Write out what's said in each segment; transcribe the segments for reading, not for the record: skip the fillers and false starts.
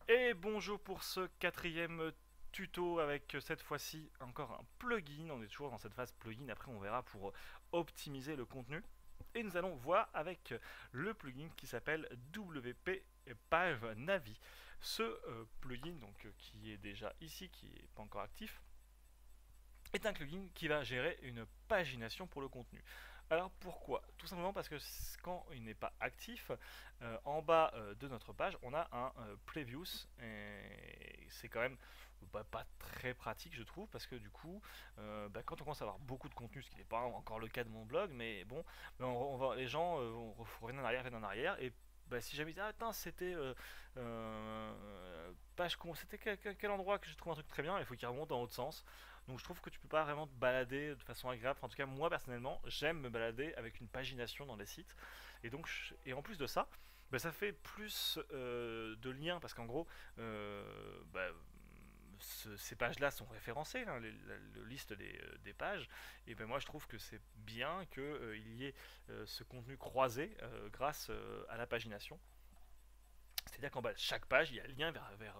Et bonjour pour ce quatrième tuto avec cette fois-ci encore un plugin. On est toujours dans cette phase plugin, après on verra pour optimiser le contenu. Et nous allons voir avec le plugin qui s'appelle WP Page Navi. Ce plugin qui est déjà ici, qui n'est pas encore actif, est un plugin qui va gérer une pagination pour le contenu. Alors pourquoi? Tout simplement parce que quand il n'est pas actif, en bas de notre page, on a un previews et c'est quand même pas très pratique je trouve parce que du coup, quand on commence à avoir beaucoup de contenu, ce qui n'est pas encore le cas de mon blog, mais bon, les gens vont revenir en arrière et si jamais ils disent ah attends c'était page con, c'était quel endroit que je trouve un truc très bien, il faut qu'il remonte dans l'autre sens. Donc je trouve que tu peux pas vraiment te balader de façon agréable. Enfin, en tout cas, moi personnellement, j'aime me balader avec une pagination dans les sites. Et donc, et en plus de ça, ça fait plus de liens parce qu'en gros, ces pages-là sont référencées, hein, la liste des pages. Et ben moi, je trouve que c'est bien qu'il y ait ce contenu croisé grâce à la pagination. C'est-à-dire qu'en bas de chaque page, il y a un lien vers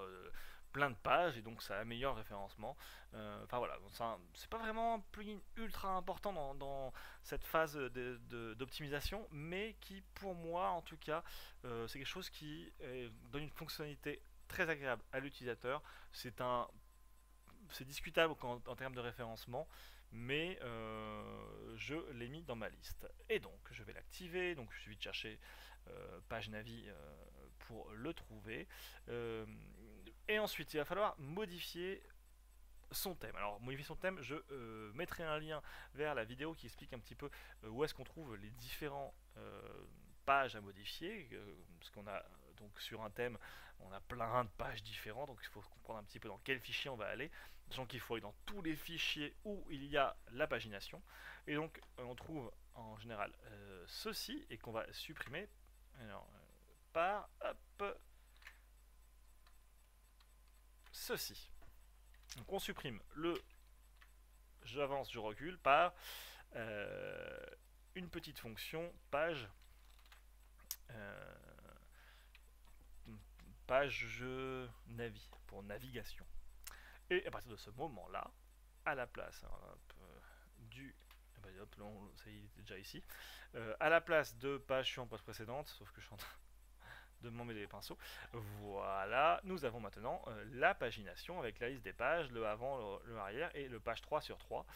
plein de pages et donc ça améliore le référencement. Enfin voilà, c'est pas vraiment un plugin ultra important dans cette phase d'optimisation, mais qui pour moi en tout cas, c'est quelque chose qui donne une fonctionnalité très agréable à l'utilisateur. C'est discutable en termes de référencement, mais je l'ai mis dans ma liste. Et donc, je vais l'activer. Donc, il suffit de chercher page Navi pour le trouver. Euh, et ensuite, il va falloir modifier son thème. Alors, modifier son thème, je mettrai un lien vers la vidéo qui explique un petit peu où est-ce qu'on trouve les différents pages à modifier. Parce qu'on a donc sur un thème, on a plein de pages différentes, donc il faut comprendre un petit peu dans quel fichier on va aller. Sachant qu'il faut aller dans tous les fichiers où il y a la pagination. Et donc, on trouve en général ceci et qu'on va supprimer. Alors, par hop, ceci. Donc on supprime le j'avance, je recule par euh, une petite fonction page euh, page navi pour navigation. Et à partir de ce moment-là, à la place hop, du hop, ça y est, il était déjà ici. À la place de page suivante, page précédente, sauf que je suis en train de m'emmêler les pinceaux. Voilà, nous avons maintenant la pagination avec la liste des pages, le avant, le arrière et le page 3 sur 3.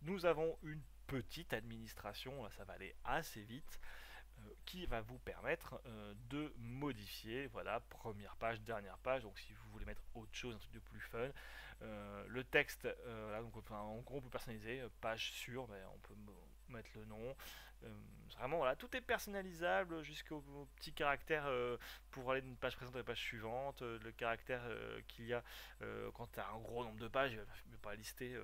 Nous avons une petite administration, là ça va aller assez vite, qui va vous permettre de modifier, voilà, première page, dernière page, donc si vous voulez mettre autre chose, un truc de plus fun, le texte, là, donc, enfin, en gros on peut personnaliser, page sur, on peut mettre le nom, vraiment voilà, tout est personnalisable jusqu'au petit caractère pour aller d'une page présente à la page suivante, le caractère qu'il y a quand tu as un gros nombre de pages, il ne va pas lister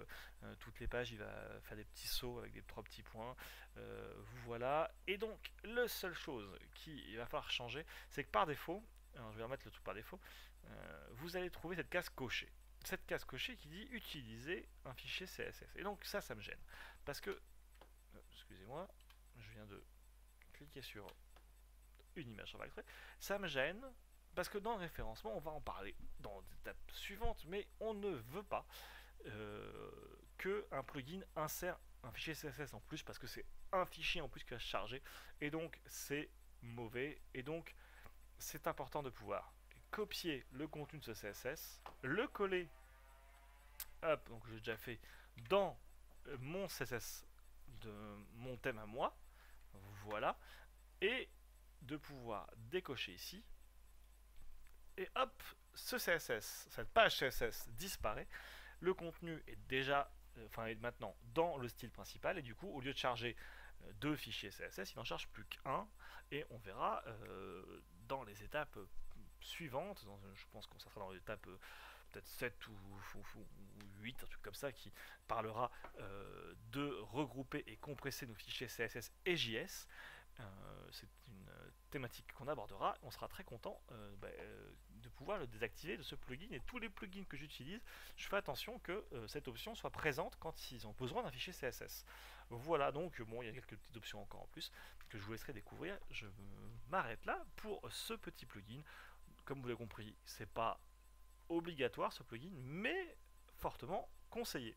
toutes les pages, il va faire des petits sauts avec des trois petits points. Voilà. Et donc, la seule chose qu'il va falloir changer, c'est que par défaut, alors je vais remettre le truc par défaut, vous allez trouver cette case cochée. Cette case cochée qui dit utiliser un fichier CSS. Et donc ça me gêne. Parce que, excusez-moi, je viens de cliquer sur une image sur Factory. Ça me gêne parce que dans le référencement, on va en parler dans l'étape suivante, mais on ne veut pas qu'un plugin insère un fichier CSS en plus parce que c'est un fichier en plus qui va se charger et donc c'est mauvais et donc c'est important de pouvoir copier le contenu de ce CSS, le coller, hop, donc j'ai déjà fait dans mon CSS de mon thème à moi, voilà, et de pouvoir décocher ici et hop, ce CSS, cette page CSS disparaît, le contenu est déjà est maintenant dans le style principal et du coup au lieu de charger deux fichiers CSS il n'en charge plus qu'un et on verra dans les étapes suivantes, je pense qu'on sera dans l'étape peut-être 7 ou 8, un truc comme ça qui parlera de regrouper et compresser nos fichiers CSS et JS. C'est une thématique qu'on abordera. On sera très content de pouvoir le désactiver de ce plugin. Et tous les plugins que j'utilise, je fais attention que cette option soit présente quand ils ont besoin d'un fichier CSS. Voilà, donc bon, il y a quelques petites options encore en plus que je vous laisserai découvrir. Je m'arrête là pour ce petit plugin. Comme vous l'avez compris, c'est pas obligatoire ce plugin, mais fortement conseillé.